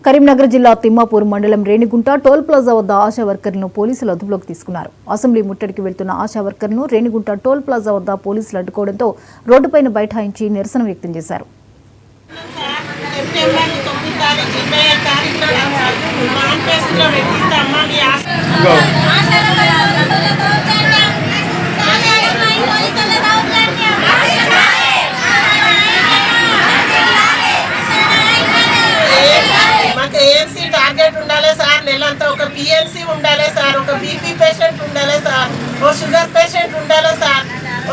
కరీంనగర్ జిల్లా తిమ్మాపూర్ మండలం Renigunta toll plaza వద్ద ఆశా వర్కర్ను పోలీసులు అదుపులోకి తీసుకున్నారు. అసెంబ్లీ ముట్టడికి వెళ్తున్న ఆశా వర్కర్ను రేణిగుంట టోల్ ప్లాజా వద్ద పోలీసులు అడ్డుకోవడంతో రోడ్డుపైన బైఠాయించి నిరసన వ్యక్తం చేశారు. ఒక పిఎన్సి ఉండాలి సార్, ఒక బీపీ పేషెంట్ ఉండాలి సార్, ఓ షుగర్ పేషెంట్ ఉండాలి సార్, ఓ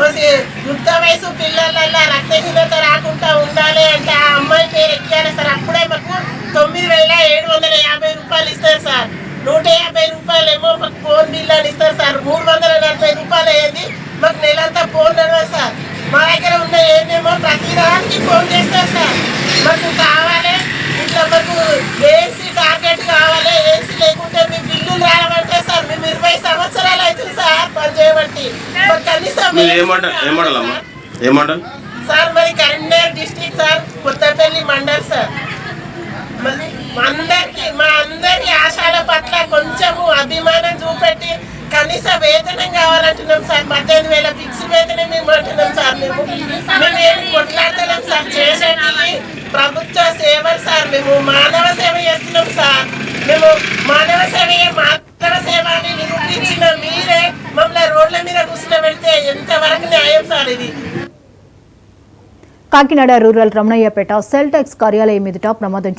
యుక్త వయసు పిల్లలల్లో రక్తహీనత రాకుండా ఉండాలి అంటే ఆ అమ్మాయి పేరు ఎక్కాలి సార్. అప్పుడే మాకు 9,750 రూపాయలు ఇస్తారు సార్. 150 రూపాయలు ఏమో మాకు ఫోన్ బిల్ అని ఇస్తారు సార్. 340 రూపాయలు అయ్యేది మాకు నెలంతా ఫోన్ నడవాలి సార్. మా దగ్గర ఉన్న ఏమేమో ప్రతి దానికి ఫోన్ చేస్తారు సార్. మాకు కావాలి ఇట్లా మాకు ఏసీ టార్గెట్ కావాలి, ఏసీ లేకుంటే మీ బిల్లు రావాలంటే సార్ మేము 20 సంవత్సరాలు అవుతుంది సార్ పని చేయబట్టి. సార్ మరి Karimnagar district sir, Kothapalli mandal sir. మా అందరి ఆశల పట్ల కొంచెము అభిమానం చూపెట్టి కనీస వేతనం కావాలంటున్నాం సార్. 18,000 ఫిక్స్ వేతనం మేము అంటున్నాం సార్. మేము కొట్లాడుతున్నాం సార్. చేసేది ప్రభుత్వ సేవలు సార్. మేము మానవ సేవ చేస్తున్నాం సార్. మేము మానవ సేవయే మానవ సేవ అని నిరూపించిన మీరే మమ్మల్ని రోడ్ల మీద కూర్చుని పెడితే ఎంతవరకు న్యాయం సార్ ఇది? Kakinada rural Ramanayyapeta sales tax కార్యాలయం ఎదుట ప్రమాదం